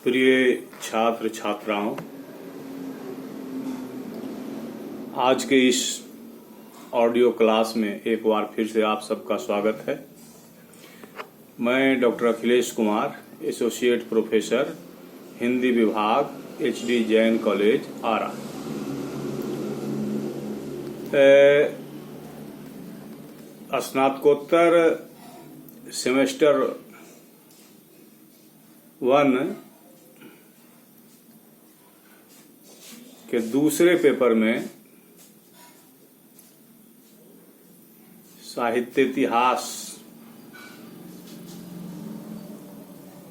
प्रिय छात्र छात्राओं, आज के इस ऑडियो क्लास में एक बार फिर से आप सबका स्वागत है। मैं doctor Akhilesh Kumar, associate professor, Hindi विभाग, HD जैन कॉलेज, आरा। स्नातकोत्तर सेमेस्टर 1 के दूसरे पेपर में साहित्य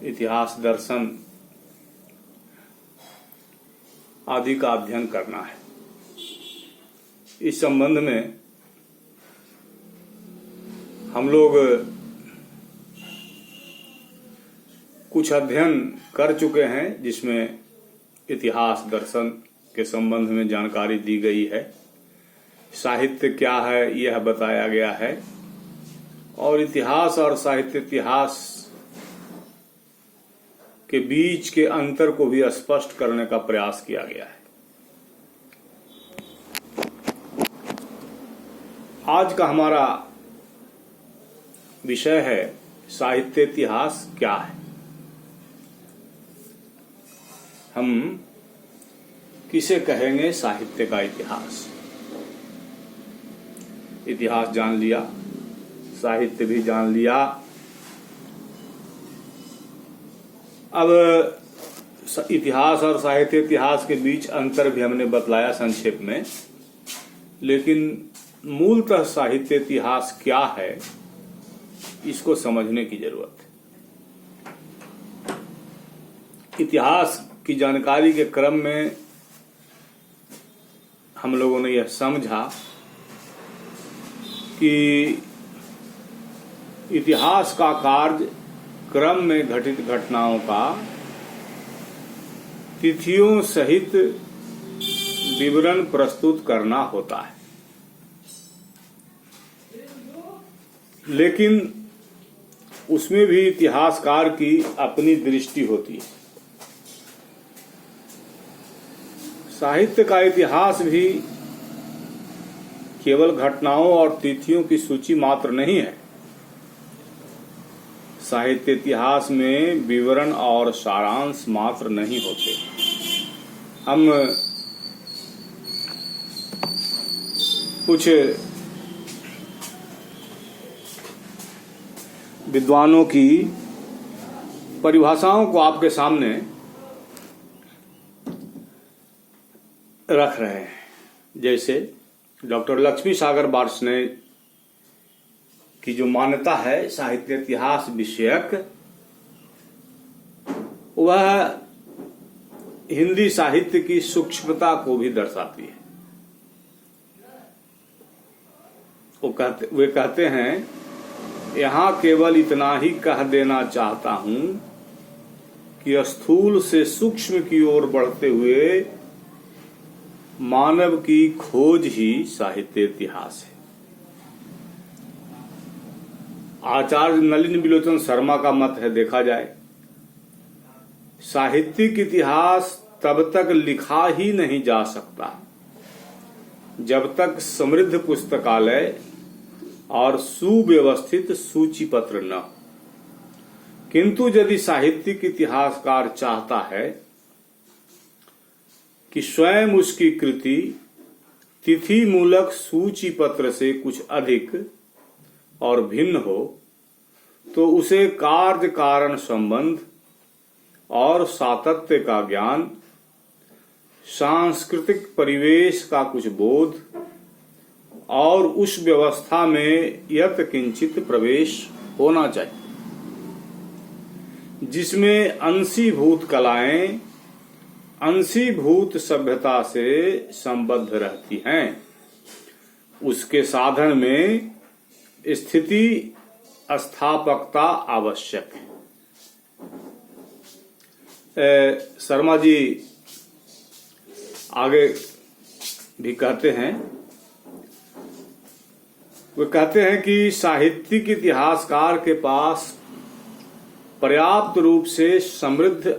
इतिहास दर्शन आदि का अध्ययन करना है। इस संबंध में हम लोग कुछ अध्ययन कर चुके हैं, जिसमें इतिहास दर्शन के संबंध में जानकारी दी गई है। साहित्य क्या है यह बताया गया है और इतिहास और साहित्य इतिहास के बीच के अंतर को भी स्पष्ट करने का प्रयास किया गया है। आज का हमारा विषय है साहित्य इतिहास क्या है। हम किसे कहेंगे साहित्य का इतिहास? इतिहास जान लिया, साहित्य भी जान लिया। अब इतिहास और साहित्य इतिहास के बीच अंतर भी हमने बतलाया संक्षेप में, लेकिन मूलतः साहित्य इतिहास क्या है इसको समझने की जरूरत है। इतिहास की जानकारी के क्रम में हम लोगों ने यह समझा कि इतिहास का कार्य क्रम में घटित घटनाओं का तिथियों सहित विवरण प्रस्तुत करना होता है, लेकिन उसमें भी इतिहासकार की अपनी दृष्टि होती है। साहित्य का इतिहास भी केवल घटनाओं और तिथियों की सूची मात्र नहीं है। साहित्य इतिहास में विवरण और सारांश मात्र नहीं होते। हम कुछ विद्वानों की परिभाषाओं को आपके सामने रख रहे हैं। जैसे डॉक्टर लक्ष्मी सागर बार्ष्णेय की जो मान्यता है साहित्य इतिहास विषयक, वह हिंदी साहित्य की सूक्ष्मता को भी दर्शाती है। वे कहते हैं, यहां केवल इतना ही कह देना चाहता हूं कि स्थूल से सूक्ष्म की ओर बढ़ते हुए मानव की खोज ही साहित्य इतिहास है। आचार्य नलिन बिलोचन शर्मा का मत है, देखा जाए, साहित्यिक इतिहास तब तक लिखा ही नहीं जा सकता जब तक समृद्ध पुस्तकालय और सुव्यवस्थित सूची पत्र न हो। किंतु यदि साहित्यिक इतिहासकार चाहता है कि स्वयं उसकी कृति तिथि मूलक सूची पत्र से कुछ अधिक और भिन्न हो, तो उसे कार्य कारण संबंध और सातत्य का ज्ञान, सांस्कृतिक परिवेश का कुछ बोध और उस व्यवस्था में यत किंचित प्रवेश होना चाहिए जिसमें अंशीभूत कलाएं अंशीभूत सभ्यता से संबद्ध रहती हैं। उसके साधन में स्थिति स्थापकता आवश्यक है। शर्मा जी आगे भी कहते हैं, वे कहते हैं कि साहित्यिक इतिहासकार के पास पर्याप्त रूप से समृद्ध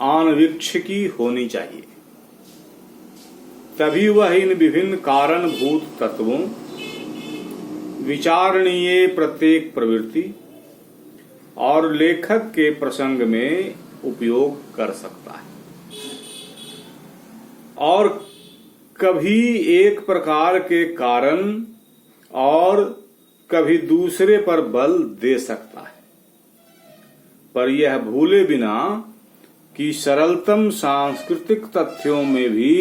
आन्वीक्षिकी होनी चाहिए, तभी वह इन विभिन्न कारणभूत तत्वों, विचारणीय प्रत्येक प्रवृत्ति और लेखक के प्रसंग में उपयोग कर सकता है और कभी एक प्रकार के कारण और कभी दूसरे पर बल दे सकता है, पर यह भूले बिना कि सरलतम सांस्कृतिक तथ्यों में भी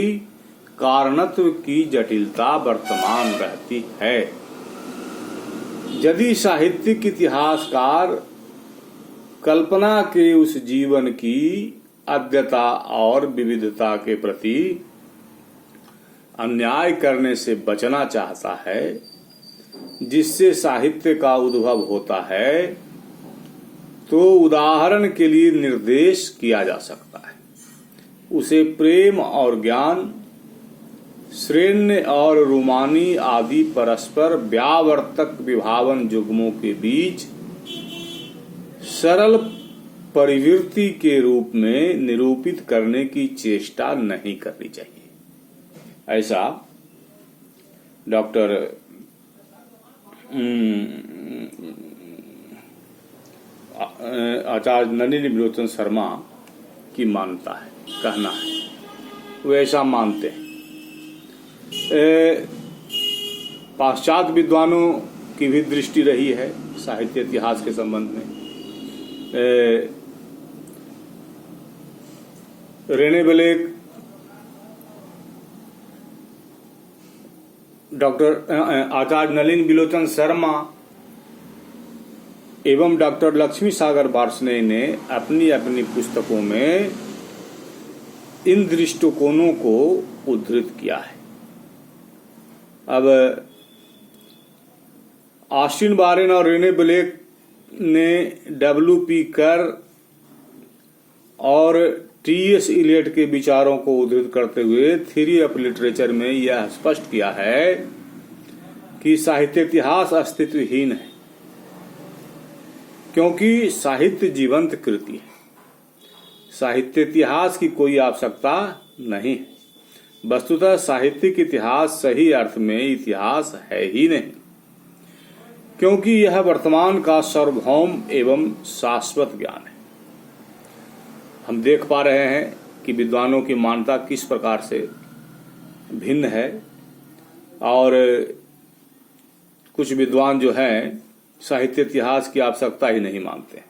कारणत्व की जटिलता वर्तमान रहती है। यदि साहित्यिक इतिहासकार कल्पना के उस जीवन की अद्यता और विविधता के प्रति अन्याय करने से बचना चाहता है, जिससे साहित्य का उद्भव होता है, तो उदाहरण के लिए निर्देश किया जा सकता है। उसे प्रेम और ज्ञान, श्रेण्य और रूमानी आदि परस्पर व्यावर्तक विभावन युग्मों के बीच सरल परिवृत्ति के रूप में निरूपित करने की चेष्टा नहीं करनी चाहिए। ऐसा डॉक्टर आचार्य नलिनी विलोचन शर्मा की मान्यता है, कहना है, वे ऐसा मानते हैं। पाश्चात्य विद्वानों की भी दृष्टि रही है साहित्य इतिहास के संबंध में। रेने ब्लेक, डॉक्टर आचार्य नलिनी विलोचन शर्मा एवं डॉक्टर लक्ष्मी सागर बार्ष्णेय ने अपनी अपनी पुस्तकों में इन दृष्टिकोणों को उद्धृत किया है। अब ऑस्टिन बारेन और रेने ब्लेक ने W.P. कर और T.S. इलियट के विचारों को उद्धृत करते हुए थ्योरी ऑफ लिटरेचर में यह स्पष्ट किया है कि साहित्य इतिहास अस्तित्वहीन है, क्योंकि साहित्य जीवंत कृति है। साहित्य इतिहास की कोई आवश्यकता नहीं है। वस्तुतः साहित्यिक इतिहास सही अर्थ में इतिहास है ही नहीं, क्योंकि यह वर्तमान का सार्वभौम एवं शाश्वत ज्ञान है। हम देख पा रहे हैं कि विद्वानों की मान्यता किस प्रकार से भिन्न है, और कुछ विद्वान जो हैं साहित्य इतिहास की आवश्यकता ही नहीं मानते।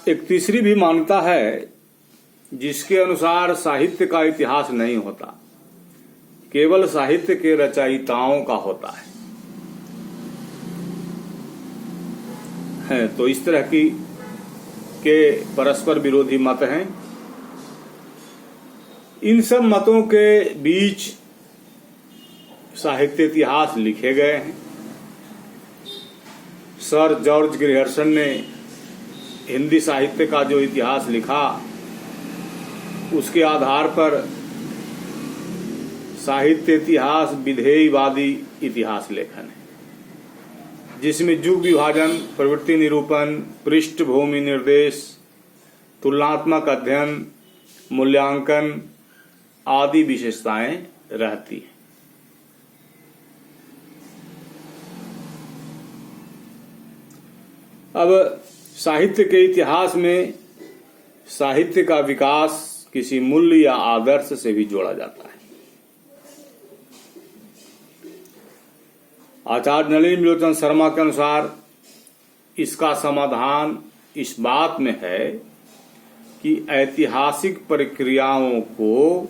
एक तीसरी भी मान्यता है जिसके अनुसार साहित्य का इतिहास नहीं होता, केवल साहित्य के रचयिताओं का होता है। तो इस तरह की के परस्पर विरोधी मत हैं। इन सब मतों के बीच साहित्य इतिहास लिखे गए हैं। सर जॉर्ज ग्रिहर्सन ने हिंदी साहित्य का जो इतिहास लिखा, उसके आधार पर साहित्य इतिहास विधेयवादी इतिहास लेखन है, जिसमें युग विभाजन, प्रवृत्ति निरूपण, पृष्ठभूमि निर्देश, तुलनात्मक अध्ययन, मूल्यांकन आदि विशेषताएं रहती हैं। अब साहित्य के इतिहास में साहित्य का विकास किसी मूल्य या आदर्श से भी जोड़ा जाता है। आचार्य नलिनी विलोचन शर्मा के अनुसार इसका समाधान इस बात में है कि ऐतिहासिक प्रक्रियाओं को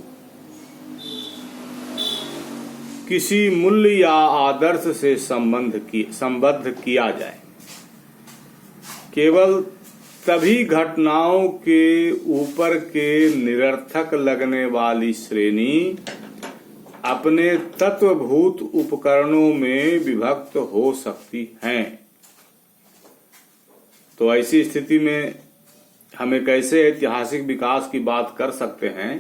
किसी मूल्य या आदर्श से संबद्ध किया जाए। केवल तभी घटनाओं के ऊपर के निरर्थक लगने वाली श्रेणी अपने तत्वभूत उपकरणों में विभक्त हो सकती हैं। तो ऐसी स्थिति में हम एक ऐसे ऐतिहासिक विकास की बात कर सकते हैं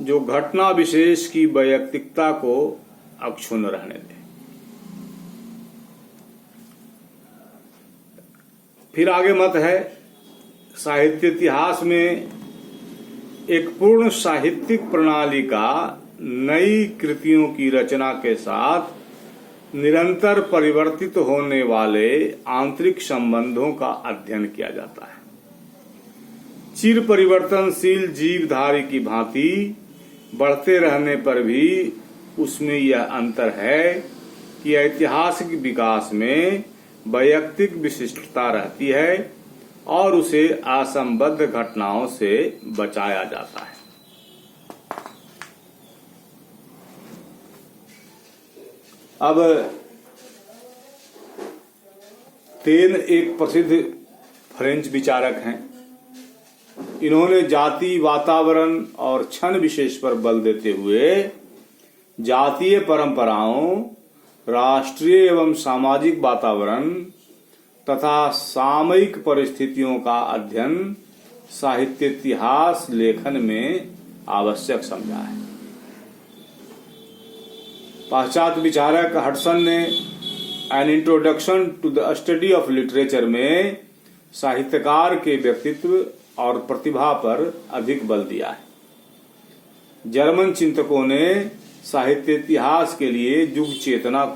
जो घटना विशेष की वैयक्तिकता को अक्षुण्ण रहने दे। फिर आगे मत है साहित्य इतिहास में एक पूर्ण साहित्यिक प्रणाली का नई कृतियों की रचना के साथ निरंतर परिवर्तित होने वाले आंतरिक संबंधों का अध्ययन किया जाता है। चिर परिवर्तनशील जीवधारी की भांति बढ़ते रहने पर भी उसमें यह अंतर है कि ऐतिहासिक विकास में वैयक्तिक विशिष्टता रहती है और उसे असंबद्ध घटनाओं से बचाया जाता है। अब तेन एक प्रसिद्ध फ्रेंच विचारक हैं। इन्होंने जाति, वातावरण और क्षण विशेष पर बल देते हुए जातीय परंपराओं, राष्ट्रीय एवं सामाजिक वातावरण तथा सामयिक परिस्थितियों का अध्ययन साहित्य इतिहास लेखन में आवश्यक समझा है। पाश्चात्य विचारक हडसन ने An Introduction to the Study of Literature में साहित्यकार के व्यक्तित्व और प्रतिभा पर अधिक बल दिया है। जर्मन चिंतकों ने साहित्य इतिहास के लिए युग चेतना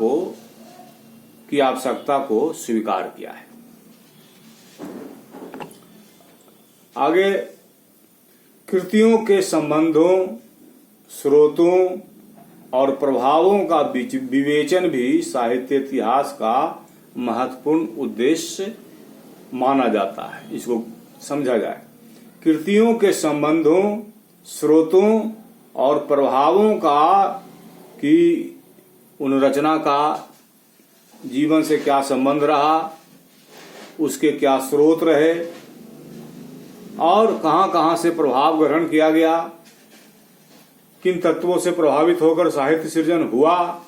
की आवश्यकता को स्वीकार किया है। आगे कृतियों के संबंधों, स्रोतों और प्रभावों का विवेचन भी साहित्य इतिहास का महत्वपूर्ण उद्देश्य माना जाता है। इसको समझा जाए। कृतियों के संबंधों, स्रोतों और प्रभावों की उन रचना का जीवन से क्या संबंध रहा, उसके क्या स्रोत रहे और कहां-कहां से प्रभाव ग्रहण किया गया, किन तत्वों से प्रभावित होकर साहित्य सृजन हुआ।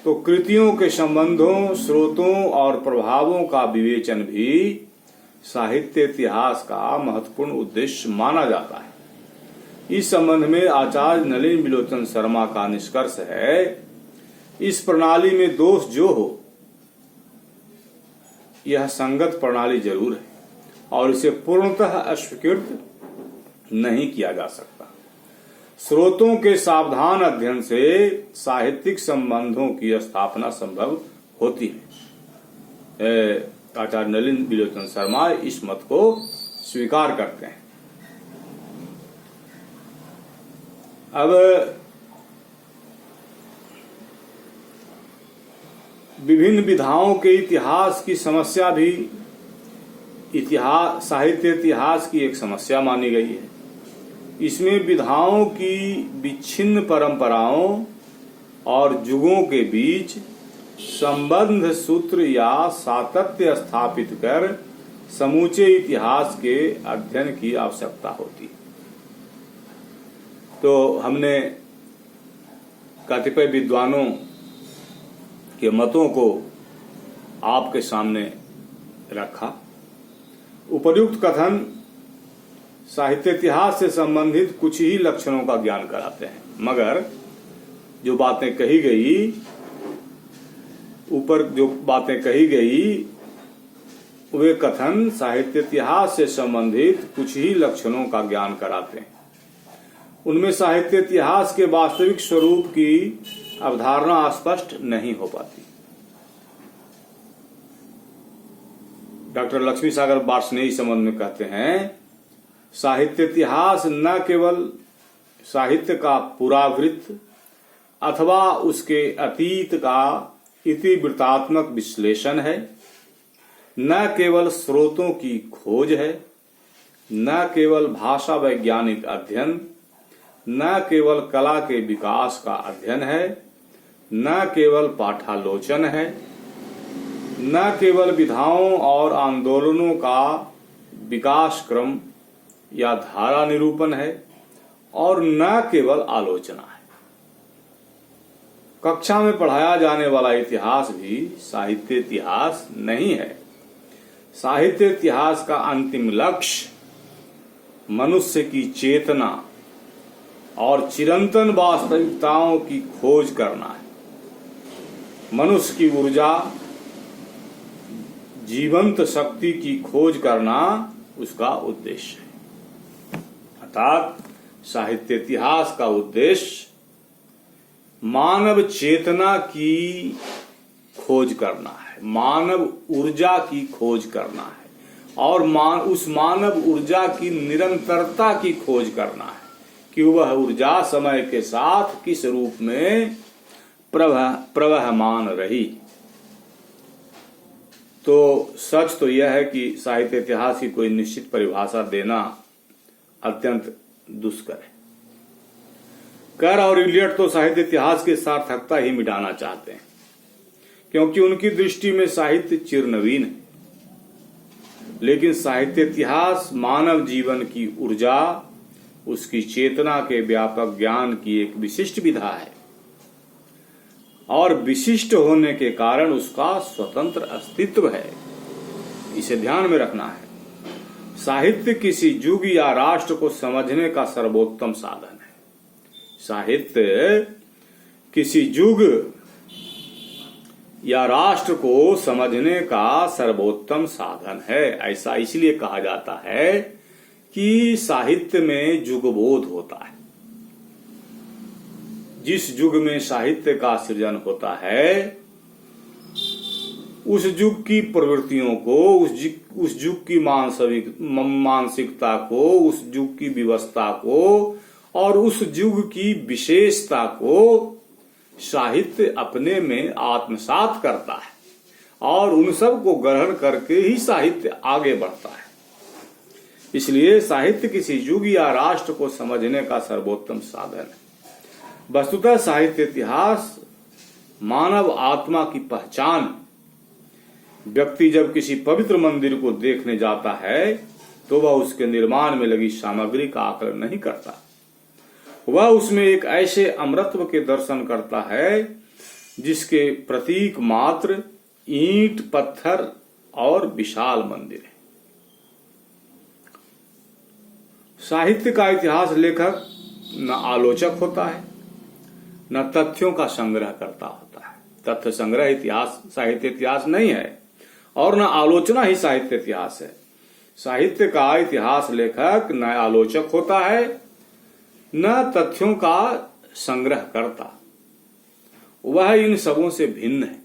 तो कृतियों के संबंधों, स्रोतों और प्रभावों का विवेचन भी साहित्य इतिहास का महत्वपूर्ण उद्देश्य माना जाता है। इस संबंध में आचार्य नलिन बिलोचन शर्मा का निष्कर्ष है, इस प्रणाली में दोष जो हो, यह संगत प्रणाली जरूर है और इसे पूर्णतः अस्वीकृत नहीं किया जा सकता। स्रोतों के सावधान अध्ययन से साहित्यिक संबंधों की स्थापना संभव होती है। आचार्य नलिन बिलोचन शर्मा इस मत को स्वीकार करते हैं। अब विभिन्न विधाओं के इतिहास की समस्या भी साहित्य इतिहास की एक समस्या मानी गई है। इसमें विधाओं की विच्छिन्न परंपराओं और युगों के बीच संबंध सूत्र या सातत्य स्थापित कर समूचे इतिहास के अध्ययन की आवश्यकता होती है। तो हमने कतिपय विद्वानों के मतों को आपके सामने रखा। उपर्युक्त कथन साहित्य इतिहास से संबंधित कुछ ही लक्षणों का ज्ञान कराते हैं, मगर जो बातें कही गई, ऊपर जो बातें कही गई, वे कथन साहित्य इतिहास से संबंधित कुछ ही लक्षणों का ज्ञान कराते हैं। उनमें साहित्य इतिहास के वास्तविक स्वरूप की अवधारणा स्पष्ट नहीं हो पाती। डॉक्टर लक्ष्मी सागर वार्ष्णेय इस संबंध में कहते हैं, साहित्य इतिहास न केवल साहित्य का पुरावृत्त अथवा उसके अतीत का इतिवृत्तात्मक विश्लेषण है, न केवल स्रोतों की खोज है, न केवल भाषा वैज्ञानिक अध्ययन, न केवल कला के विकास का अध्ययन है, न केवल पाठालोचन है, न केवल विधाओं और आंदोलनों का विकास क्रम या धारा निरूपण है, और न केवल आलोचना है। कक्षा में पढ़ाया जाने वाला इतिहास भी साहित्य इतिहास नहीं है। साहित्य इतिहास का अंतिम लक्ष्य मनुष्य की चेतना और चिरंतन वास्तविकताओं की खोज करना है। मनुष्य की ऊर्जा, जीवंत शक्ति की खोज करना उसका उद्देश्य है। अर्थात साहित्य इतिहास का उद्देश्य मानव चेतना की खोज करना है, मानव ऊर्जा की खोज करना है और उस मानव ऊर्जा की निरंतरता की खोज करना है कि वह ऊर्जा समय के साथ किस रूप में प्रवहमान रही। तो सच तो यह है कि साहित्य इतिहास की कोई निश्चित परिभाषा देना अत्यंत दुष्कर है। कर और इलियट तो साहित्य इतिहास की सार्थकता ही मिटाना चाहते हैं, क्योंकि उनकी दृष्टि में साहित्य चिरनवीन है। लेकिन साहित्य इतिहास मानव जीवन की ऊर्जा, उसकी चेतना के व्यापक ज्ञान की एक विशिष्ट विधा है और विशिष्ट होने के कारण उसका स्वतंत्र अस्तित्व है। इसे ध्यान में रखना है। साहित्य किसी युग या राष्ट्र को समझने का सर्वोत्तम साधन है। साहित्य किसी युग या राष्ट्र को समझने का सर्वोत्तम साधन है। ऐसा इसलिए कहा जाता है कि साहित्य में युगबोध होता है। जिस युग में साहित्य का सृजन होता है, उस युग की प्रवृत्तियों को, उस युग की मानसिकता को, उस युग की व्यवस्था को और उस युग की विशेषता को साहित्य अपने में आत्मसात करता है और उन सब को ग्रहण करके ही साहित्य आगे बढ़ता है। इसलिए साहित्य किसी युग या राष्ट्र को समझने का सर्वोत्तम साधन है। वस्तुतः साहित्य इतिहास मानव आत्मा की पहचान। व्यक्ति जब किसी पवित्र मंदिर को देखने जाता है तो वह उसके निर्माण में लगी सामग्री का आकलन नहीं करता, वह उसमें एक ऐसे अमरत्व के दर्शन करता है जिसके प्रतीक मात्र ईंट, पत्थर और विशाल मंदिर है। साहित्य का इतिहास लेखक न आलोचक होता है, न तथ्यों का संग्रह करता होता है। तथ्य संग्रह इतिहास साहित्य इतिहास नहीं है और न आलोचना ही साहित्य इतिहास है। साहित्य का इतिहास लेखक न आलोचक होता है, न तथ्यों का संग्रह करता, वह इन सबों से भिन्न है।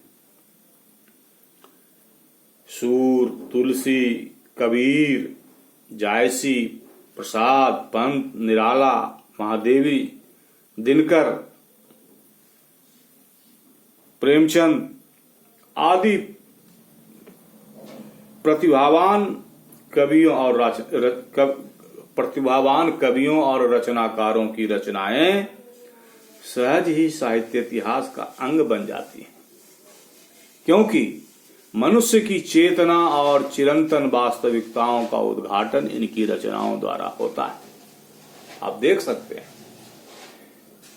सूर, तुलसी, कबीर, जायसी, प्रसाद, पंत, निराला, महादेवी, दिनकर, प्रेमचंद आदि प्रतिभावान कवियों और रचनाकारों की रचनाएं सहज ही साहित्य इतिहास का अंग बन जाती हैं, क्योंकि मनुष्य की चेतना और चिरंतन वास्तविकताओं का उद्घाटन इनकी रचनाओं द्वारा होता है। आप देख सकते हैं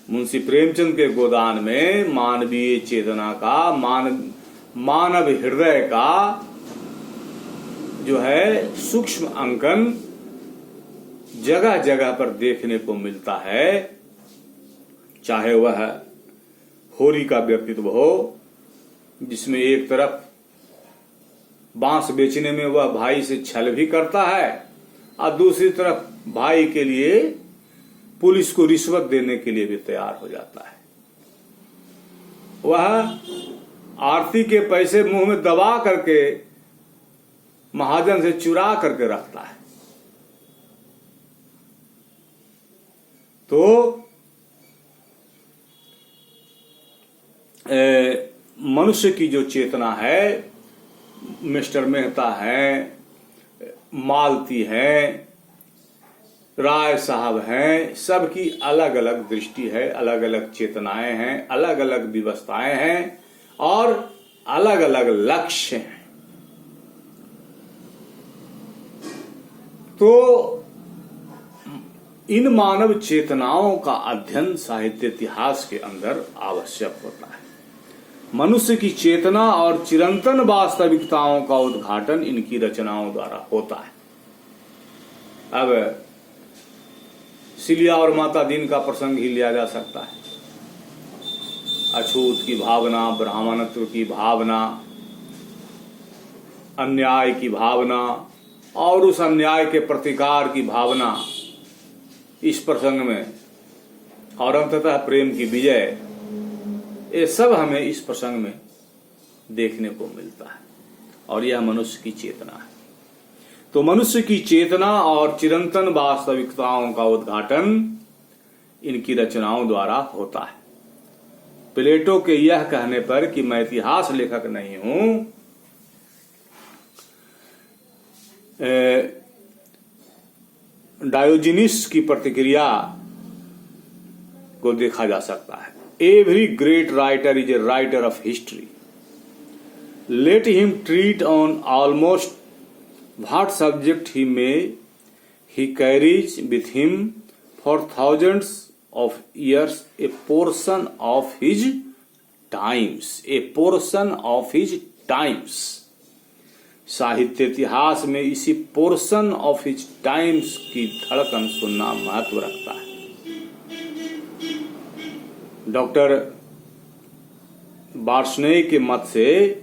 मुंशी प्रेमचंद के गोदान में मानवीय चेतना का, मानव हृदय का जो है सूक्ष्म अंकन जगह जगह पर देखने को मिलता है। चाहे वह होरी का व्यक्तित्व हो, जिसमें एक तरफ बांस बेचने में वह भाई से छल भी करता है और दूसरी तरफ भाई के लिए पुलिस को रिश्वत देने के लिए भी तैयार हो जाता है। वह आरती के पैसे मुंह में दबा करके महाजन से चुरा करके रखता है। तो मनुष्य की जो चेतना है, मिस्टर मेहता है, मालती है, राय साहब हैं, सबकी अलग अलग दृष्टि है, अलग अलग चेतनाएं हैं, अलग अलग व्यवस्थाएं हैं और अलग अलग लक्ष्य हैं। तो इन मानव चेतनाओं का अध्ययन साहित्य इतिहास के अंदर आवश्यक होता है। मनुष्य की चेतना और चिरंतन वास्तविकताओं का उद्घाटन इनकी रचनाओं द्वारा होता है। अब सिलिया और माता दीन का प्रसंग ही लिया जा सकता है। अछूत की भावना, ब्राह्मणत्व की भावना, अन्याय की भावना, और उस अन्याय के प्रतिकार की भावना इस प्रसंग में, और अंततः प्रेम की विजय, ये सब हमें इस प्रसंग में देखने को मिलता है। और यह मनुष्य की चेतना है। तो मनुष्य की चेतना और चिरंतन वास्तविकताओं का उद्घाटन इनकी रचनाओं द्वारा होता है। प्लेटो के यह कहने पर कि मैं इतिहास लेखक नहीं हूं, डायोजिनिस की प्रतिक्रिया को देखा जा सकता है। Every great writer is a writer of history. Let him treat on almost what subject he may, he carries with him for thousands of years A portion of his times, A portion of his times. साहित्य इतिहास में इसी portion of his times की धड़कन सुनना महत्व रखता है। डॉक्टर बार्शनेय के मत से,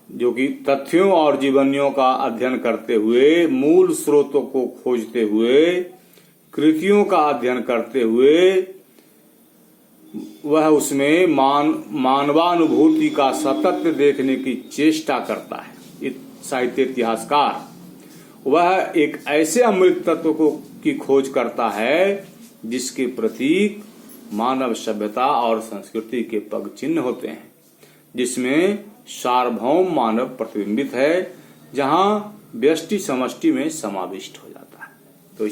जो कि तथ्यों और जीवनियों का अध्ययन करते हुए, मूल स्रोतों को खोजते हुए, कृतियों का अध्ययन करते हुए, वह उसमें मानवानुभूति का सातत्य देखने की चेष्टा करता है। साहित्य इतिहासकार वह एक ऐसे अमृत तत्व को की खोज करता है जिसके प्रतीक मानव सभ्यता और संस्कृति के पग चिन्ह होते हैं, जिसमें सार्वभौम मानव प्रतिबिंबित है, जहां व्यष्टि समष्टि में समाविष्ट हो जाता है। तो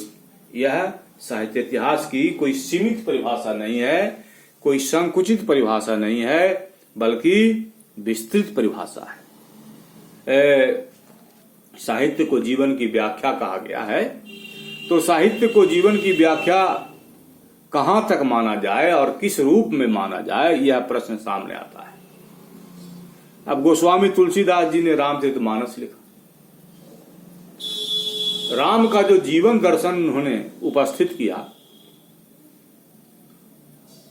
यह साहित्य इतिहास की कोई सीमित परिभाषा नहीं है, कोई संकुचित परिभाषा नहीं है, बल्कि विस्तृत परिभाषा है। साहित्य को जीवन की व्याख्या कहा गया है। तो साहित्य को जीवन की व्याख्या कहां तक माना जाए और किस रूप में माना जाए, यह प्रश्न सामने आता है। अब गोस्वामी तुलसीदास जी ने रामचरितमानस लिखा। राम का जो जीवन दर्शन उन्होंने उपस्थित किया,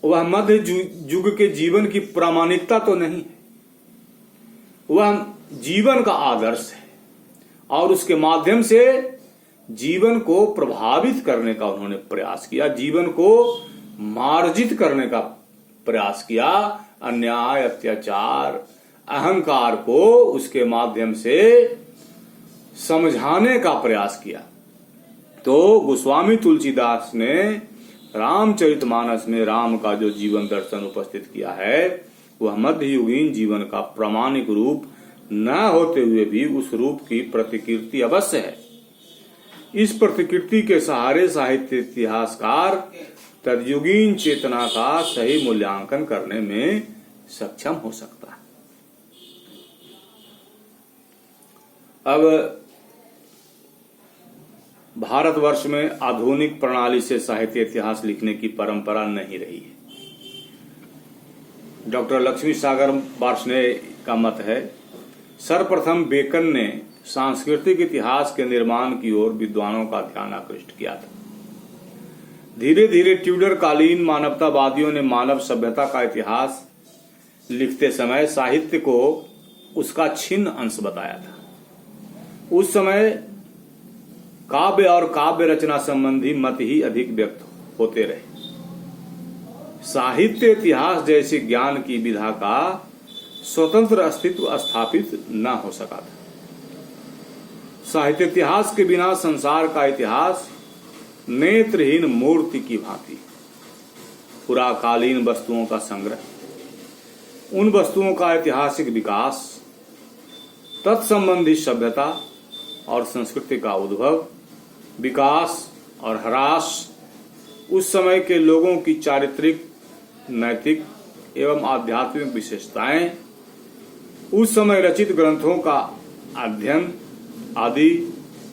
वह मध्य युग के जीवन की प्रामाणिकता तो नहीं है, वह जीवन का आदर्श है, और उसके माध्यम से जीवन को प्रभावित करने का उन्होंने प्रयास किया, जीवन को मार्जित करने का प्रयास किया, अन्याय, अत्याचार, अहंकार को उसके माध्यम से समझाने का प्रयास किया। तो गोस्वामी तुलसीदास ने रामचरितमानस में राम का जो जीवन दर्शन उपस्थित किया है, वह मध्ययुगीन जीवन का प्रामाणिक रूप न होते हुए भी उस रूप की प्रतिकृति अवश्य है। इस प्रतिकृति के सहारे साहित्य इतिहासकार तद्युगीन चेतना का सही मूल्यांकन करने में सक्षम हो सकता है। अब भारतवर्ष में आधुनिक प्रणाली से साहित्य इतिहास लिखने की परंपरा नहीं रही है। डॉक्टर लक्ष्मी सागर बार्शनेय का मत है, सर्वप्रथम बेकन ने सांस्कृतिक इतिहास के निर्माण की ओर विद्वानों का ध्यान आकृष्ट किया था। धीरे धीरे ट्यूडर कालीन मानवतावादियों ने मानव सभ्यता का इतिहास लिखते समय साहित्य को उसका छिन्न अंश बताया था। उस समय काव्य और काव्य रचना संबंधी मत ही अधिक व्यक्त होते रहे। साहित्य इतिहास जैसे ज्ञान की विधा का स्वतंत्र अस्तित्व स्थापित न हो सका था। साहित्य इतिहास के बिना संसार का इतिहास नेत्रहीन मूर्ति की भांति, पुराकालीन वस्तुओं का संग्रह, उन वस्तुओं का ऐतिहासिक विकास, तत्संबंधी सभ्यता और संस्कृति का उद्भव, विकास और ह्रास, उस समय के लोगों की चारित्रिक, नैतिक एवं आध्यात्मिक विशेषताएं, उस समय रचित ग्रंथों का अध्ययन आदि,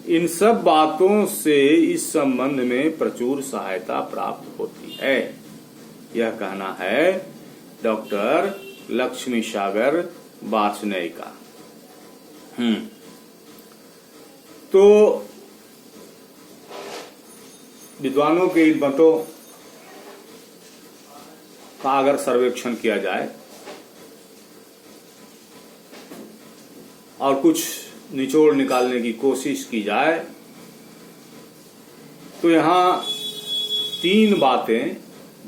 इन सब बातों से इस संबंध में प्रचुर सहायता प्राप्त होती है। यह कहना है डॉक्टर लक्ष्मी सागर बार्शनेय का। तो विद्वानों के इन मतों का अगर सर्वेक्षण किया जाए और कुछ निचोड़ निकालने की कोशिश की जाए तो यहां 3 बातें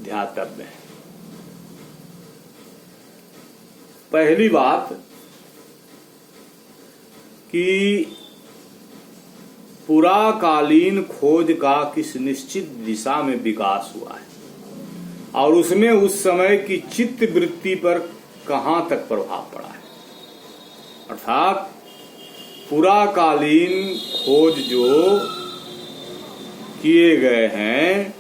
ध्यातव्य हैं। पहली बात कि पुराकालीन खोज का किस निश्चित दिशा में विकास हुआ है और उसमें उस समय की चित्त वृत्ति पर कहां तक प्रभाव पड़ा है। अर्थात पुराकालीन खोज जो किए गए हैं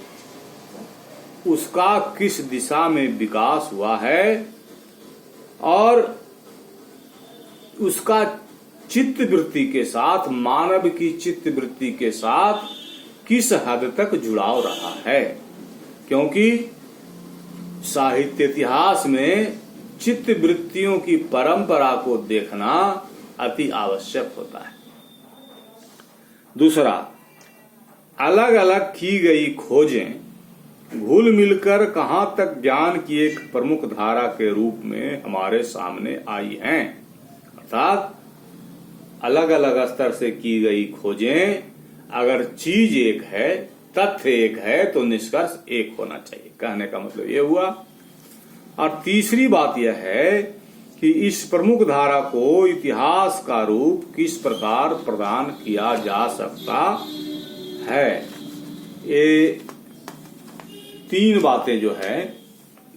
उसका किस दिशा में विकास हुआ है और उसका चित्त वृत्ति के साथ, मानव की चित्त वृत्ति के साथ किस हद तक जुड़ाव रहा है। क्योंकि साहित्य इतिहास में चित्त वृत्तियों की परंपरा को देखना अति आवश्यक होता है। दूसरा, अलग अलग की गई खोजें घुल मिलकर कहां तक ज्ञान की एक प्रमुख धारा के रूप में हमारे सामने आई हैं। अर्थात अलग अलग स्तर से की गई खोजें, अगर चीज एक है, तथ्य एक है, तो निष्कर्ष एक होना चाहिए। कहने का मतलब ये हुआ। और तीसरी बात यह है कि इस प्रमुख धारा को इतिहास का रूप किस प्रकार प्रदान किया जा सकता है। ये 3 बातें जो है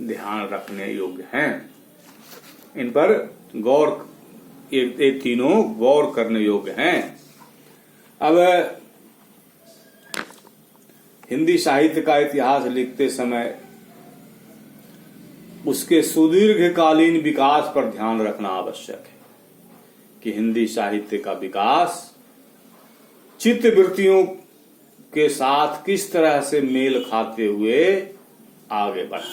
ध्यान रखने योग्य हैं। इन पर गौर, ये तीनों गौर करने योग्य हैं। अब हिंदी साहित्य का इतिहास लिखते समय उसके सुदीर्घकालीन विकास पर ध्यान रखना आवश्यक है कि हिंदी साहित्य का विकास चित्त वृत्तियों के साथ किस तरह से मेल खाते हुए आगे बढ़ा,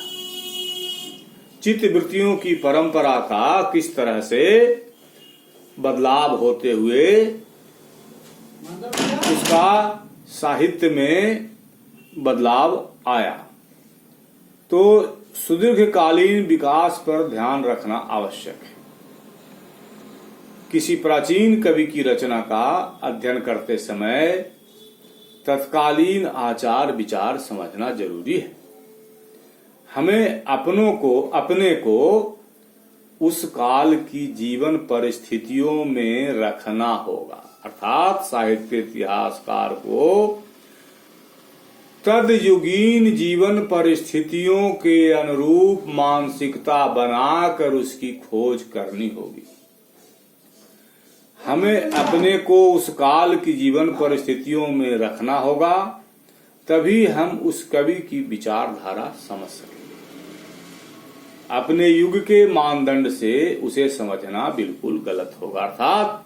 चित्त वृत्तियों की परंपरा का किस तरह से बदलाव होते हुए उसका साहित्य में बदलाव आया। तो सुदीर्घकालीन विकास पर ध्यान रखना आवश्यक है। किसी प्राचीन कवि की रचना का अध्ययन करते समय तत्कालीन आचार विचार समझना जरूरी है। हमें अपने को उस काल की जीवन परिस्थितियों में रखना होगा। अर्थात साहित्य इतिहासकार को तदयुगीन जीवन परिस्थितियों के अनुरूप मानसिकता बनाकर उसकी खोज करनी होगी। हमें अपने को उस काल की जीवन परिस्थितियों में रखना होगा, तभी हम उस कवि की विचारधारा समझ सकेंगे। अपने युग के मानदंड से उसे समझना बिल्कुल गलत होगा। अर्थात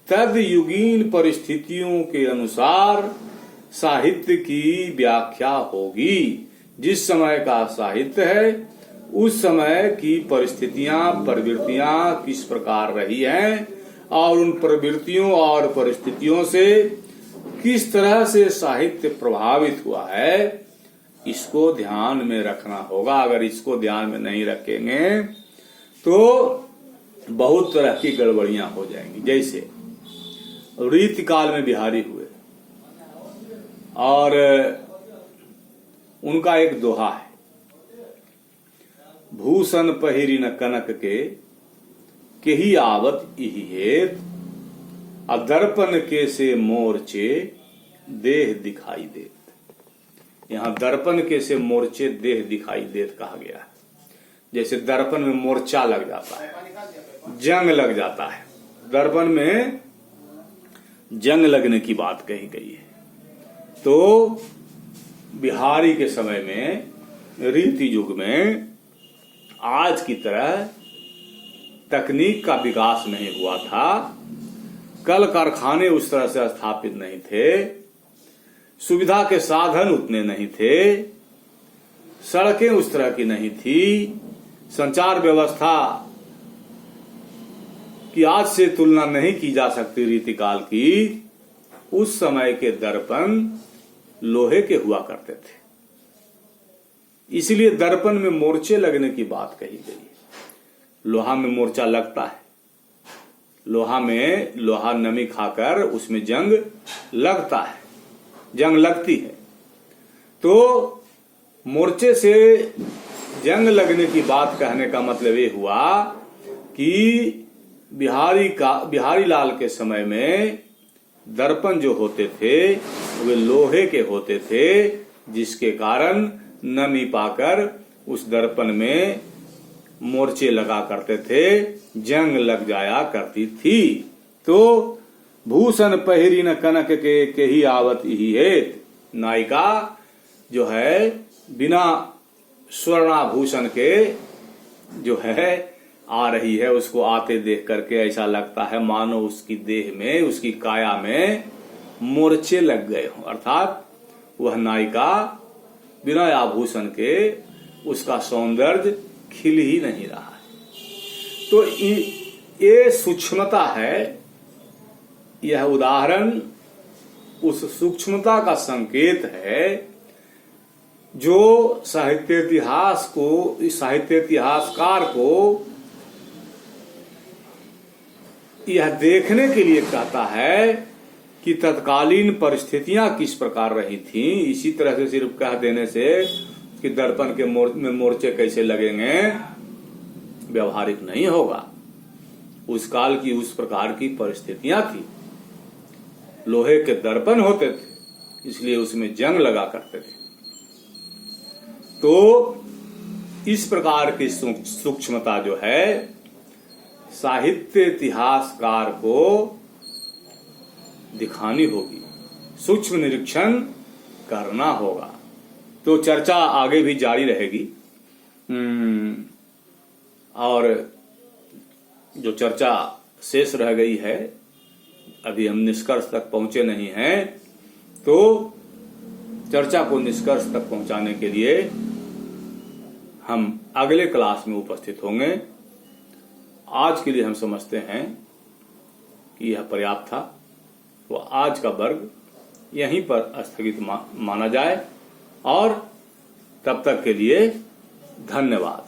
तदयुगीन परिस्थितियों के अनुसार साहित्य की व्याख्या होगी। जिस समय का साहित्य है उस समय की परिस्थितियां, प्रवृत्तियां किस प्रकार रही हैं और उन प्रवृत्तियों और परिस्थितियों से किस तरह से साहित्य प्रभावित हुआ है, इसको ध्यान में रखना होगा। अगर इसको ध्यान में नहीं रखेंगे तो बहुत तरह की गड़बड़ियां हो जाएंगी। जैसे रीतिकाल में बिहारी हुए और उनका एक दोहा है, भूषण पहिरिन कनक के ही आवत इहि हेत, दर्पण के से मोर्चे देह दिखाई देत। यहाँ दर्पण के से मोर्चे देह दिखाई देत कहा गया है। जैसे दर्पण में मोर्चा लग जाता है, जंग लग जाता है, दर्पण में जंग लगने की बात कही गई है। तो बिहारी के समय में, रीति युग में आज की तरह तकनीक का विकास नहीं हुआ था, कल कारखाने उस तरह से स्थापित नहीं थे, सुविधा के साधन उतने नहीं थे, सड़कें उस तरह की नहीं थी, संचार व्यवस्था की आज से तुलना नहीं की जा सकती रीतिकाल की। उस समय के दर्पण लोहे के हुआ करते थे, इसलिए दर्पण में मोर्चे लगने की बात कही गई है। लोहा में मोर्चा लगता है, लोहा में लोहा नमी खाकर उसमें जंग लगता है, जंग लगती है। तो मोर्चे से जंग लगने की बात कहने का मतलब ये हुआ कि बिहारी लाल के समय में दर्पण जो होते थे वे लोहे के होते थे, जिसके कारण नमी पाकर उस दर्पण में मोर्चे लगा करते थे, जंग लग जाया करती थी। तो भूषण पहिरी न कनक के ही आवत ही हेत, नायिका जो है बिना स्वर्णाभूषण के जो है आ रही है, उसको आते देख करके ऐसा लगता है मानो उसकी देह में, उसकी काया में मोर्चे लग गए हों। अर्थात वह नायिका बिना आभूषण के उसका सौंदर्य खिल ही नहीं रहा है। तो ये सूक्ष्मता है, यह उदाहरण उस सूक्ष्मता का संकेत है जो साहित्य इतिहासकार को यह देखने के लिए कहता है कि तत्कालीन परिस्थितियां किस प्रकार रही थीं। इसी तरह से सिर्फ कह देने से कि दर्पण के में मोर्चे कैसे लगेंगे व्यवहारिक नहीं होगा। उस काल की उस प्रकार की परिस्थितियां थी, लोहे के दर्पण होते थे, इसलिए उसमें जंग लगा करते थे। तो इस प्रकार की सूक्ष्मता जो है साहित्य इतिहासकार को दिखानी होगी, सूक्ष्म निरीक्षण करना होगा। तो चर्चा आगे भी जारी रहेगी और जो चर्चा शेष रह गई है, अभी हम निष्कर्ष तक पहुंचे नहीं हैं, तो चर्चा को निष्कर्ष तक पहुंचाने के लिए हम अगले क्लास में उपस्थित होंगे। आज के लिए हम समझते हैं कि यह पर्याप्त था, तो आज का वर्ग यहीं पर स्थगित माना जाए और तब तक के लिए धन्यवाद।